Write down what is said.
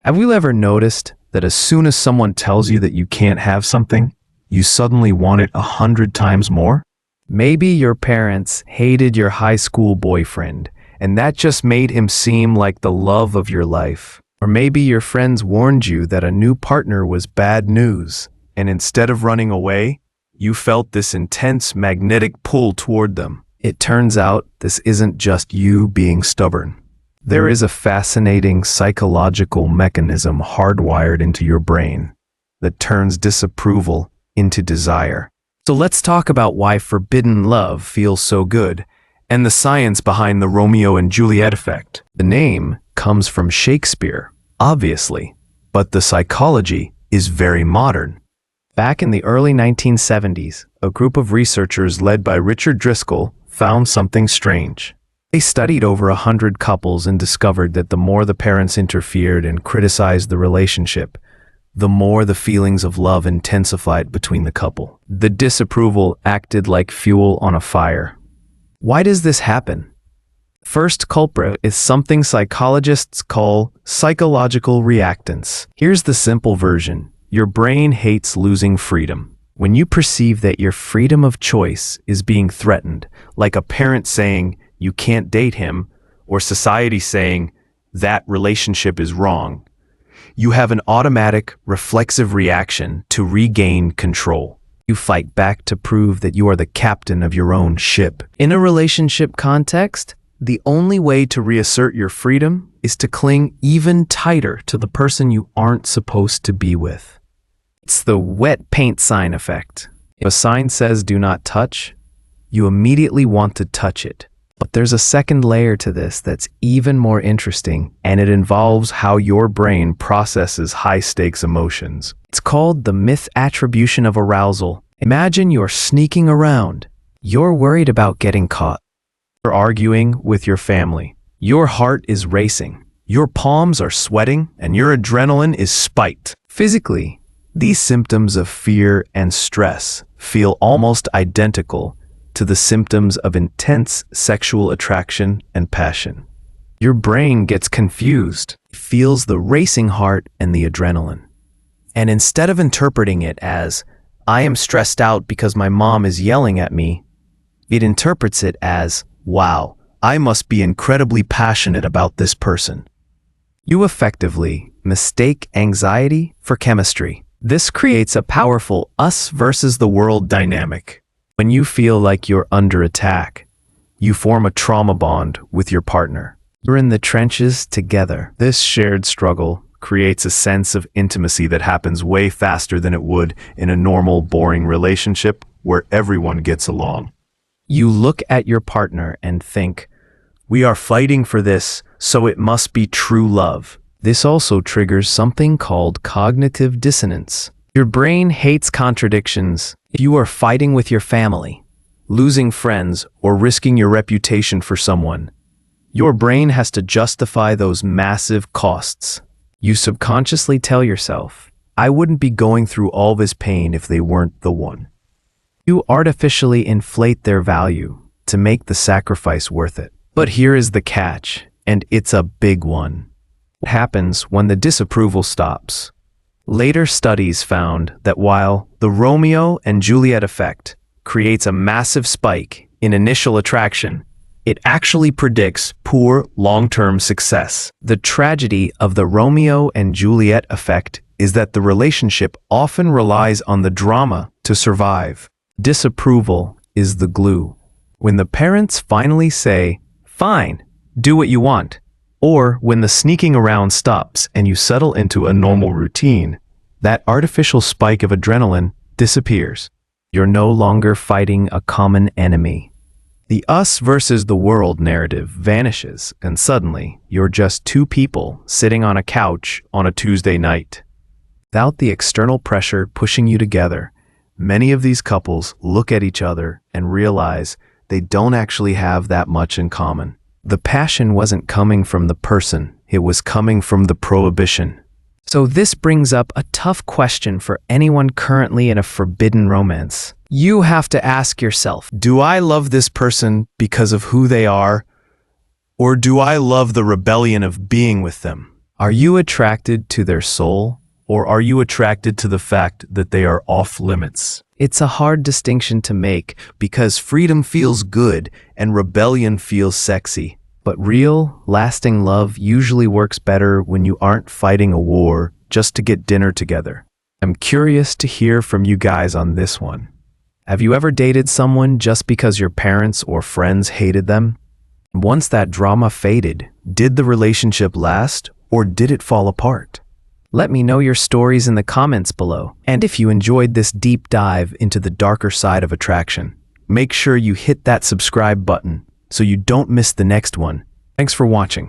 Have you ever noticed that as soon as someone tells you that you can't have something, you suddenly want it 100 times more? Maybe your parents hated your high school boyfriend, and that just made him seem like the love of your life. Or maybe your friends warned you that a new partner was bad news, and instead of running away, you felt this intense magnetic pull toward them. It turns out this isn't just you being stubborn. There is a fascinating psychological mechanism hardwired into your brain that turns disapproval into desire. So let's talk about why forbidden love feels so good, and the science behind the Romeo and Juliet effect. The name comes from Shakespeare, obviously, but the psychology is very modern. Back in the early 1970s, a group of researchers led by Richard Driscoll found something strange. They studied over 100 couples and discovered that the more the parents interfered and criticized the relationship, the more the feelings of love intensified between the couple. The disapproval acted like fuel on a fire. Why does this happen? First culprit is something psychologists call psychological reactance. Here's the simple version. Your brain hates losing freedom. When you perceive that your freedom of choice is being threatened, like a parent saying, "You can't date him," or society saying, "That relationship is wrong," you have an automatic, reflexive reaction to regain control. You fight back to prove that you are the captain of your own ship. In a relationship context, the only way to reassert your freedom is to cling even tighter to the person you aren't supposed to be with. It's the wet paint sign effect. If a sign says "do not touch," you immediately want to touch it. But there's a second layer to this that's even more interesting, and it involves how your brain processes high-stakes emotions. It's called the misattribution of arousal. Imagine you're sneaking around. You're worried about getting caught. You're arguing with your family. Your heart is racing. Your palms are sweating, and your adrenaline is spiked. Physically, these symptoms of fear and stress feel almost identical to the symptoms of intense sexual attraction and passion. Your brain gets confused, feels the racing heart and the adrenaline. And instead of interpreting it as, "I am stressed out because my mom is yelling at me," it interprets it as, "Wow, I must be incredibly passionate about this person." You effectively mistake anxiety for chemistry. This creates a powerful us versus the world dynamic. When you feel like you're under attack, you form a trauma bond with your partner. You're in the trenches together. This shared struggle creates a sense of intimacy that happens way faster than it would in a normal, boring relationship where everyone gets along. You look at your partner and think, "We are fighting for this, so it must be true love." This also triggers something called cognitive dissonance. Your brain hates contradictions. If you are fighting with your family, losing friends, or risking your reputation for someone, your brain has to justify those massive costs. You subconsciously tell yourself, "I wouldn't be going through all this pain if they weren't the one." You artificially inflate their value to make the sacrifice worth it. But here is the catch, and it's a big one. What happens when the disapproval stops? Later studies found that while the Romeo and Juliet effect creates a massive spike in initial attraction, it actually predicts poor long-term success. The tragedy of the Romeo and Juliet effect is that the relationship often relies on the drama to survive. Disapproval is the glue. When the parents finally say, "Fine, do what you want," or when the sneaking around stops and you settle into a normal routine, that artificial spike of adrenaline disappears. You're no longer fighting a common enemy. The us versus the world narrative vanishes, and suddenly you're just two people sitting on a couch on a Tuesday night. Without the external pressure pushing you together, many of these couples look at each other and realize they don't actually have that much in common. The passion wasn't coming from the person, it was coming from the prohibition. So this brings up a tough question for anyone currently in a forbidden romance. You have to ask yourself, do I love this person because of who they are? Or do I love the rebellion of being with them? Are you attracted to their soul, or are you attracted to the fact that they are off limits? It's a hard distinction to make because freedom feels good and rebellion feels sexy. But real, lasting love usually works better when you aren't fighting a war just to get dinner together. I'm curious to hear from you guys on this one. Have you ever dated someone just because your parents or friends hated them? Once that drama faded, did the relationship last or did it fall apart? Let me know your stories in the comments below. And if you enjoyed this deep dive into the darker side of attraction, make sure you hit that subscribe button so you don't miss the next one. Thanks for watching.